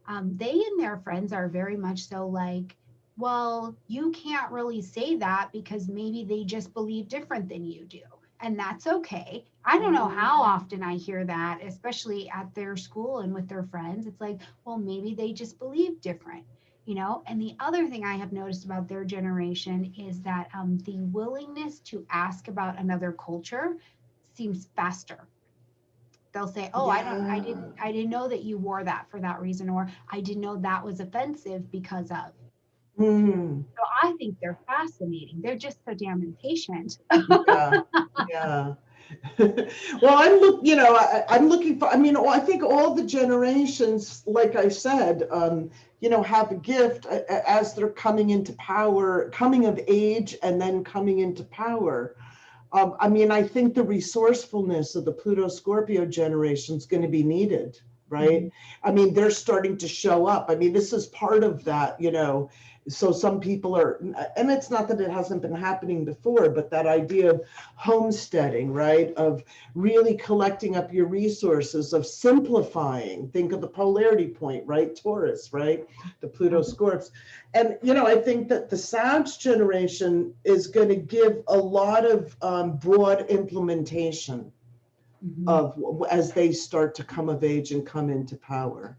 A: they and their friends are very much so like, well, you can't really say that because maybe they just believe different than you do. And that's okay. I don't know how often I hear that, especially at their school and with their friends. It's like, well, maybe they just believe different. You know, and the other thing I have noticed about their generation is that the willingness to ask about another culture seems faster. They'll say, "Oh, I didn't know that you wore that for that reason," or "I didn't know that was offensive because of." So I think they're fascinating. They're just so damn impatient.
B: Yeah. Well, I'm looking for, I mean, I think all the generations, like I said, you know, have a gift as they're coming into power, coming of age, and then coming into power. I mean, I think the resourcefulness of the Pluto Scorpio generation is going to be needed, right? I mean, they're starting to show up. I mean, this is part of that, you know. So some people are, and it's not that it hasn't been happening before, but that idea of homesteading, right? Of really collecting up your resources, of simplifying. Think of the polarity point, right? Taurus, right? The Pluto Scorps. And, you know, I think that the Sag generation is going to give a lot of broad implementation of as they start to come of age and come into power.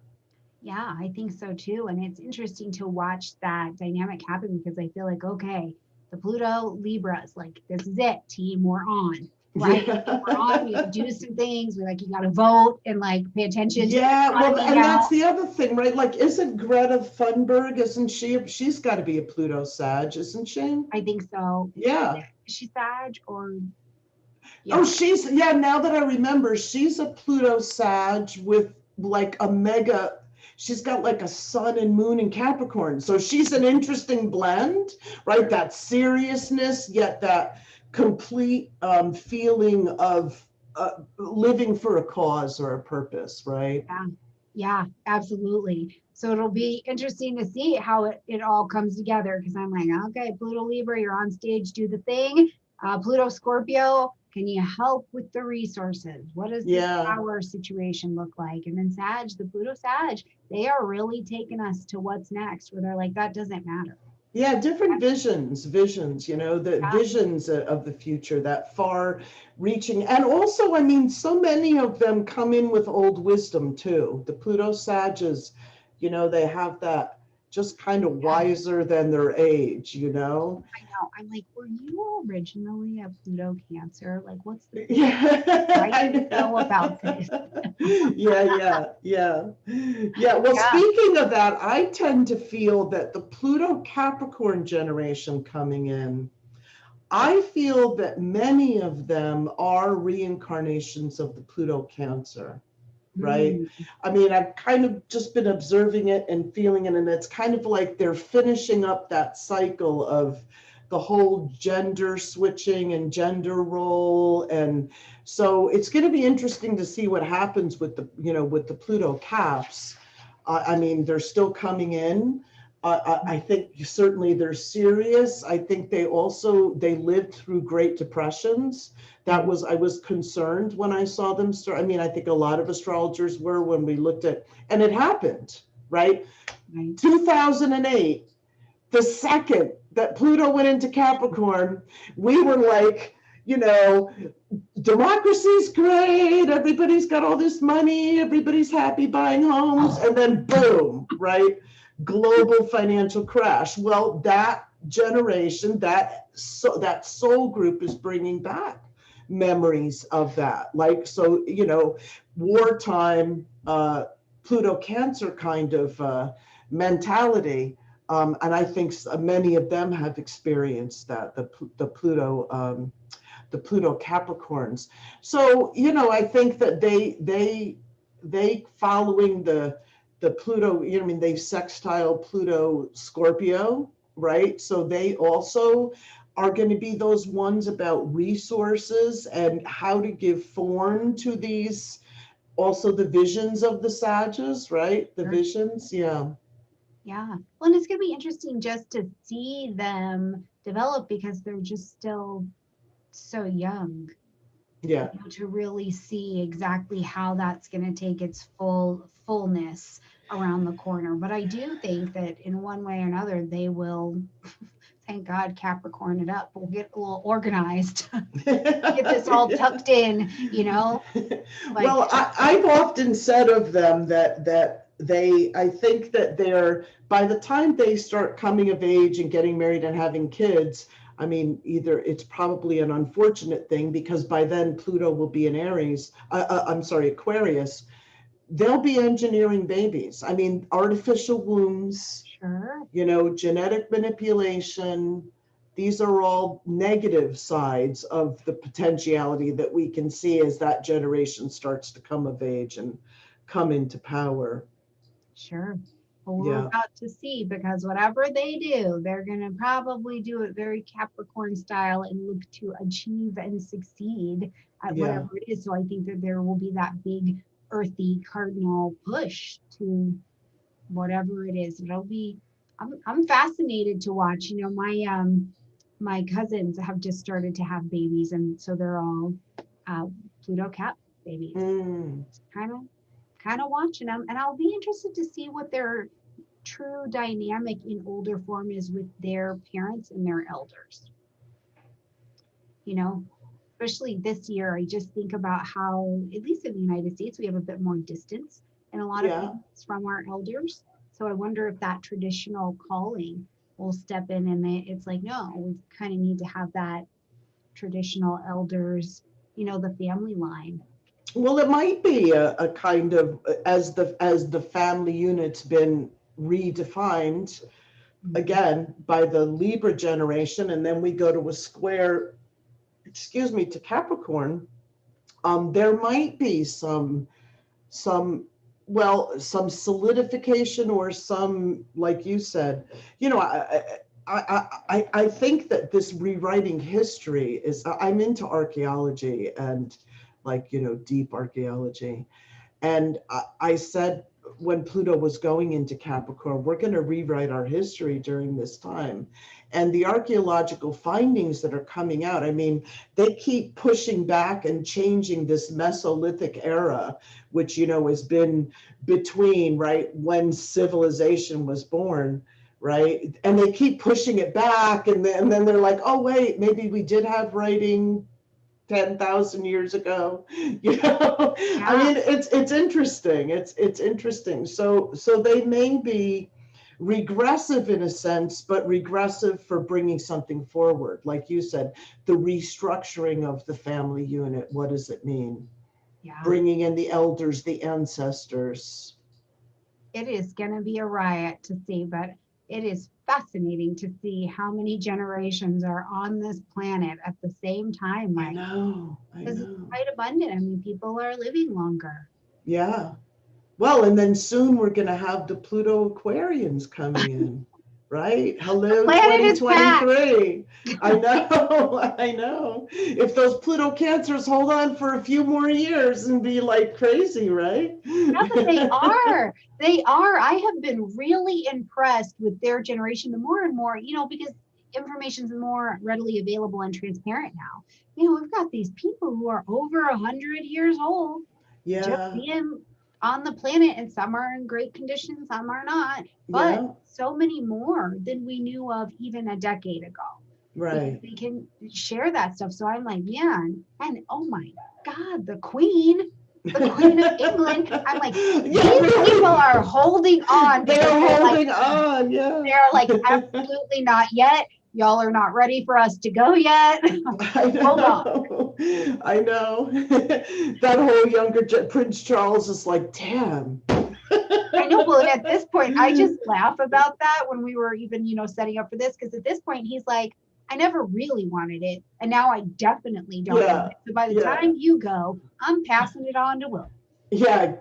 A: Yeah, I think so too. And it's interesting to watch that dynamic happen because I feel like, okay, the Pluto Libras, like, this is it, team, we're on, right? We're on, we gotta do some things. We're like, you gotta vote and like pay attention.
B: Yeah, well, and that's the other thing, right? Like, isn't Greta Thunberg, she's got to be a Pluto Sag, isn't she?
A: I think so.
B: Yeah.
A: Is she Sag or?
B: Yeah. Oh, now that I remember, she's a Pluto Sag with like a mega, she's got like a sun and moon in Capricorn. So she's an interesting blend, right? That seriousness, yet that complete feeling of living for a cause or a purpose, right?
A: Yeah, yeah, absolutely. So it'll be interesting to see how it all comes together because I'm like, okay, Pluto Libra, you're on stage, do the thing. Pluto Scorpio, can you help with the resources? What does this
B: Yeah.
A: power situation look like? And then Sag, the Pluto Sag, they are really taking us to what's next, where they're like, that doesn't matter.
B: Yeah, different visions, the
A: Yeah,
B: visions of the future, that far reaching. And also, I mean, so many of them come in with old wisdom too. The Pluto Sages, they have that just kind of
A: yeah.
B: wiser than their age.
A: I know. I'm like, were you originally a Pluto Cancer? Like, what's the deal?
B: Yeah,
A: Why
B: I
A: do you know about
B: know.
A: this?
B: Yeah. Yeah, well,
A: Yeah.
B: speaking of that, I tend to feel that the Pluto Capricorn generation coming in, I feel that many of them are reincarnations of the Pluto Cancer, right?
A: Mm,
B: I mean, I've kind of just been observing it and feeling it, and it's kind of like they're finishing up that cycle of the whole gender switching and gender role. And so it's going to be interesting to see what happens with the Pluto Caps. I mean, they're still coming in. I think certainly they're serious. I think they lived through Great Depressions. I was concerned when I saw them start. I mean, I think a lot of astrologers were when we looked at, and it happened, right?
A: right.
B: 2008, the second that Pluto went into Capricorn, we were like, democracy's great. Everybody's got all this money. Everybody's happy buying homes. And then boom, right? Global financial crash. Well, that generation, that soul group is bringing back memories of that. Like, so, wartime, Pluto Cancer kind of mentality. And I think many of them have experienced that, the Pluto Capricorns. So, I think that they following the Pluto, I mean, they sextile Pluto Scorpio, right? So they also are going to be those ones about resources and how to give form to these, also the visions of the Sages, right? The
A: Sure.
B: visions, yeah.
A: Yeah. Well, and it's going to be interesting just to see them develop because they're just still so young,
B: Yeah.
A: to really see exactly how that's going to take its fullness around the corner. But I do think that in one way or another, they will, thank God, Capricorn it up. We'll get a little organized, get this all tucked in, like,
B: Well, I've often said of them that I think that by the time they start coming of age and getting married and having kids, I mean, either it's probably an unfortunate thing because by then Pluto will be in Aries, I'm sorry, Aquarius. They'll be engineering babies. I mean, artificial wombs,
A: sure.
B: genetic manipulation. These are all negative sides of the potentiality that we can see as that generation starts to come of age and come into power.
A: Sure. Well, we're
B: Yeah,
A: about to see because whatever they do, they're going to probably do it very Capricorn style and look to achieve and succeed at
B: yeah.
A: whatever it is. So I think that there will be that big earthy cardinal push to whatever it is. It'll be, I'm fascinated to watch. My cousins have just started to have babies, and so they're all Pluto Cap babies.
B: Mm.
A: Kind of watching them, and I'll be interested to see what their true dynamic in older form is with their parents and their elders. You know, especially this year, I just think about how, at least in the United States, we have a bit more distance in a lot of
B: Yeah.
A: things from our elders. So I wonder if that traditional calling will step in and it's like, no, we kind of need to have that traditional elders, the family line.
B: Well, it might be a kind of, as the family unit's been redefined
A: Mhm.
B: again by the Libra generation, and then we go to a square, to Capricorn. There might be some some solidification or some, like you said, I think that this rewriting history is, I'm into archaeology, and like, deep archaeology. And I said, when Pluto was going into Capricorn, we're going to rewrite our history during this time. And the archaeological findings that are coming out, I mean, they keep pushing back and changing this Mesolithic era, which, has been between, right, when civilization was born, right? And they keep pushing it back. And then they're like, oh, wait, maybe we did have writing 10,000 years ago. I mean, it's interesting. It's interesting. So they may be regressive in a sense, but regressive for bringing something forward. Like you said, the restructuring of the family unit. What does it mean?
A: Yeah.
B: Bringing in the elders, the ancestors.
A: It is going to be a riot to see, but it is fascinating to see how many generations are on this planet at the same time.
B: I know.
A: Because it's quite abundant. I mean, people are living longer.
B: Yeah. Well, and then soon we're going to have the Pluto Aquarians coming in, right? Hello, 2023. I know, I know. If those Pluto Cancers hold on for a few more years and be like crazy, right?
A: Yeah, but they are. They are. I have been really impressed with their generation. The more and more, because information is more readily available and transparent now. We've got these people who are over 100 years old, just being on the planet, and some are in great condition, some are not, but so many more than we knew of even a decade ago.
B: Right.
A: They can share that stuff. So I'm like, man, and oh my God, the Queen of England. I'm like, these people are holding on.
B: They're holding on, yeah.
A: They're like, absolutely not yet. Y'all are not ready for us to go yet. Hold on.
B: I know. That whole younger Prince Charles is like, damn.
A: I know. Well, at this point, I just laugh about that when we were even, setting up for this, because at this point, he's like, I never really wanted it, and now I definitely don't want it. So by the time you go, I'm passing it on to Will.
B: Yeah.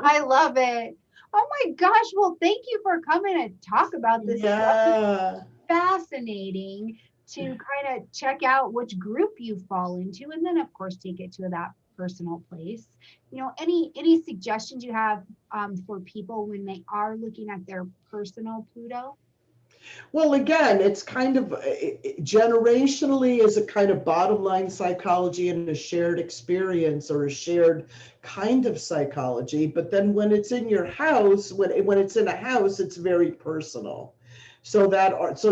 A: I love it. Oh my gosh. Well, thank you for coming and talk about this.
B: Yeah.
A: Fascinating to kind of check out which group you fall into, and then of course take it to that personal place. Any suggestions you have for people when they are looking at their personal Pluto?
B: Well, again, it's kind of generationally is a kind of bottom line psychology and a shared experience or a shared kind of psychology. But then when it's in your house, when it's in a house, it's very personal. So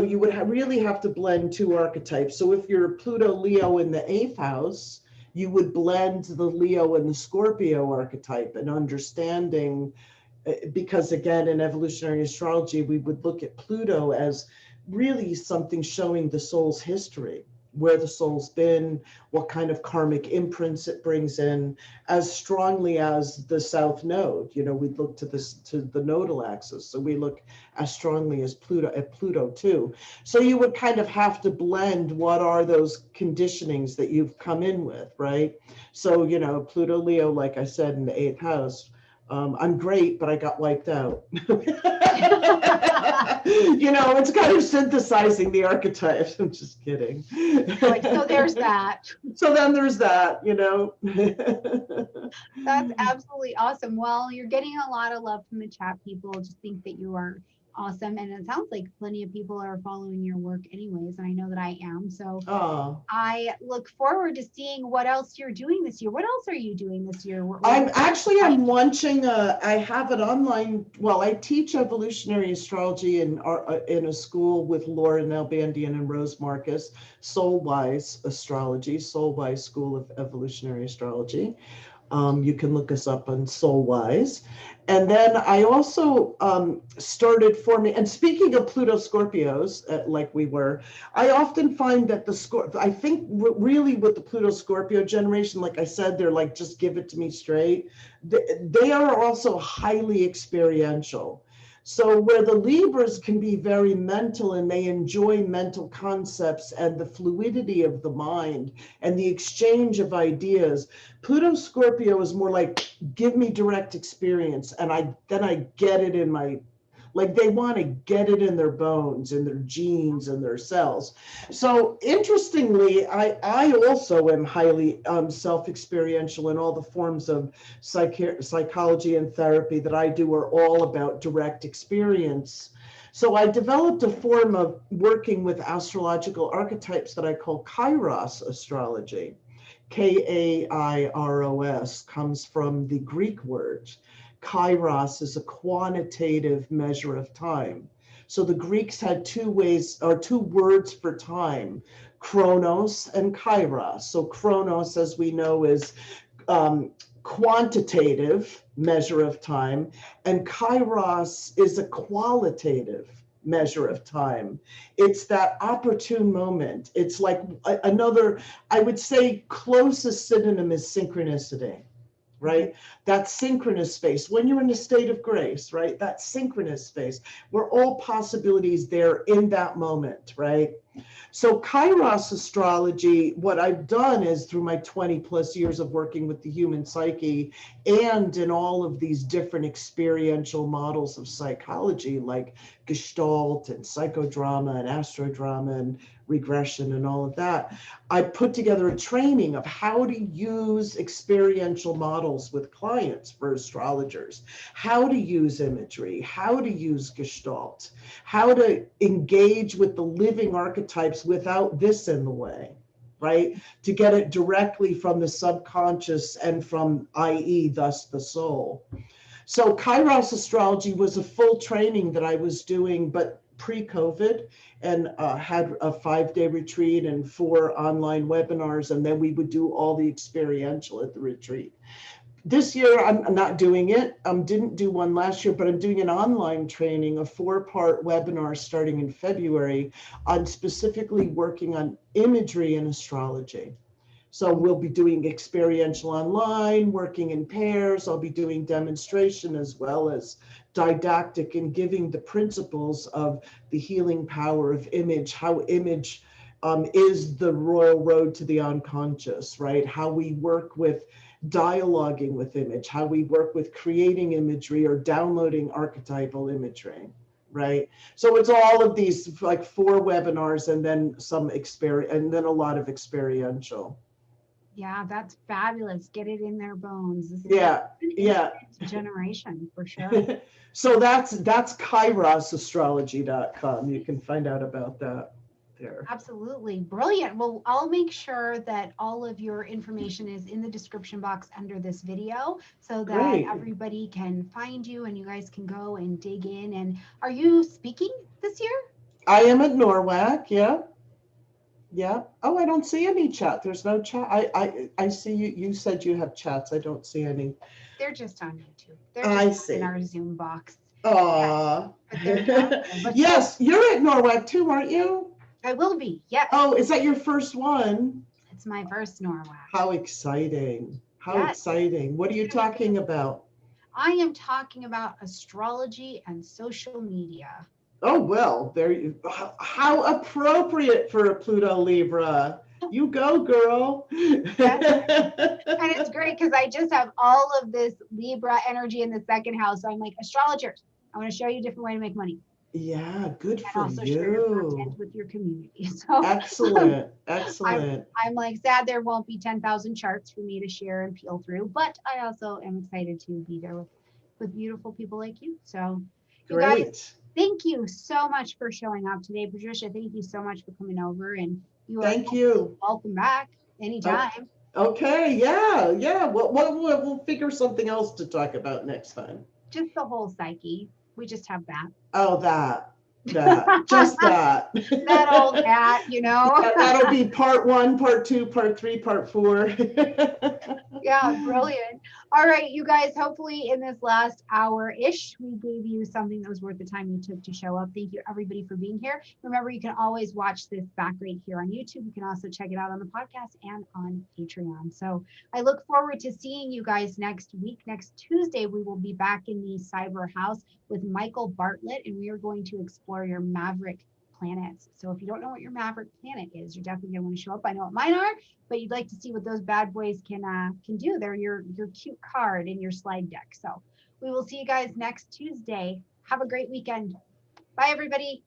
B: you would really have to blend two archetypes. So if you're Pluto Leo in the 8th house, you would blend the Leo and the Scorpio archetype and understanding. Because again, in evolutionary astrology, we would look at Pluto as really something showing the soul's history, where the soul's been, what kind of karmic imprints it brings in, as strongly as the South Node. We'd look to the nodal axis. So we look as strongly as Pluto too. So you would kind of have to blend what are those conditionings that you've come in with, right? So, Pluto Leo, like I said, in the 8th house, I'm great, but I got wiped out. It's kind of synthesizing the archetypes. I'm just kidding.
A: So there's that.
B: So then there's that,
A: That's absolutely awesome. Well, you're getting a lot of love from the chat. People just think that you are awesome. And it sounds like plenty of people are following your work anyways. And I know that I am. So I look forward to seeing what else you're doing this year. What else are you doing this year?
B: I'm launching I have an online, I teach evolutionary astrology in a school with Laura Nalbandian and Rose Marcus, Soulwise Astrology, Soulwise School of Evolutionary Astrology. You can look us up on Soulwise. And then I also started forming, and speaking of Pluto Scorpios, like we were, I often find that I think really with the Pluto Scorpio generation, like I said, they're like, just give it to me straight. They are also highly experiential. So where the Libras can be very mental and they enjoy mental concepts and the fluidity of the mind and the exchange of ideas, Pluto Scorpio is more like, give me direct experience, and then I get it in my Like they want to get it in their bones, in their genes, and their cells. So interestingly, I also am highly self-experiential, and all the forms of psychology and therapy that I do are all about direct experience. So I developed a form of working with astrological archetypes that I call Kairos Astrology. Kairos comes from the Greek word. Kairos is a quantitative measure of time. So the Greeks had two words for time, chronos and kairos. So chronos, as we know, is quantitative measure of time, and kairos is a qualitative measure of time. It's that opportune moment. It's like another, I would say, closest synonym is synchronicity, right? That synchronous space, when you're in a state of grace, right? That synchronous space where all possibilities there in that moment, right? So Kairos astrology, what I've done is through my 20 plus years of working with the human psyche and in all of these different experiential models of psychology like Gestalt and psychodrama and astrodrama and regression and all of that, I put together a training of how to use experiential models with clients for astrologers, how to use imagery, how to use Gestalt, how to engage with the living archetypes without this in the way, right? To get it directly from the subconscious and from, i.e., thus the soul. So Kairos astrology was a full training that I was doing, but pre-COVID, and had a 5-day retreat and 4 online webinars, and then we would do all the experiential at the retreat. This year, I'm not doing it. Didn't do one last year, but I'm doing an online training, a 4-part webinar starting in February on specifically working on imagery and astrology. So we'll be doing experiential online, working in pairs. I'll be doing demonstration as well as didactic and giving the principles of the healing power of image, how image is the royal road to the unconscious, right? How we work with dialoguing with image, how we work with creating imagery or downloading archetypal imagery, right? So it's all of these like 4 webinars and then some and then a lot of experiential.
A: Yeah, that's fabulous. Get it in their bones. This is
B: Yeah, yeah.
A: generation for sure.
B: So that's kairosastrology.com. You can find out about that there.
A: Absolutely. Brilliant. Well, I'll make sure that all of your information is in the description box under this video so that
B: Great.
A: everybody can find you and you guys can go and dig in. And are you speaking this year?
B: I am at NORWAC, yeah. Yeah. Oh, I don't see any chat. There's no chat. I see you. You said you have chats. I don't see any.
A: They're just on YouTube. They're just in our Zoom box. But they're down there. But
B: yes, you're at NORWAC too, aren't you?
A: I will be. Yes.
B: Oh, is that your first one?
A: It's my first NORWAC.
B: How exciting. How exciting. What are you talking about?
A: I am talking about astrology and social media.
B: Oh, well, there you, how appropriate for a Pluto Libra. You go, girl.
A: Yes. And it's great because I just have all of this Libra energy in the second house. So I'm like, astrologers, I want to show you a different way to make money.
B: Yeah, good
A: and
B: for
A: also
B: you.
A: share your content with your community. So
B: excellent, excellent.
A: I'm like sad there won't be 10,000 charts for me to share and peel through, but I also am excited to be there with beautiful people like you. So you guys, thank you so much for showing up today. Patricia, thank you so much for coming over, and
B: thank you.
A: Welcome back anytime.
B: Okay, yeah. We'll figure something else to talk about next time.
A: Just the whole psyche. We just have that.
B: Oh, that. Just that.
A: That old cat, you know.
B: Yeah, that'll be part 1, part 2, part 3, part 4.
A: Yeah, brilliant. All right, you guys, hopefully in this last hour-ish, we gave you something that was worth the time you took to show up. Thank you, everybody, for being here. Remember, you can always watch this back right here on YouTube. You can also check it out on the podcast and on Patreon. So I look forward to seeing you guys next week. Next Tuesday, we will be back in the Cyber House with Michael Bartlett, and we are going to explore your Maverick planets. So if you don't know what your Maverick planet is, you're definitely going to want to show up. I know what mine are, but you'd like to see what those bad boys can do. They're your cute card in your slide deck. So we will see you guys next Tuesday. Have a great weekend. Bye, everybody.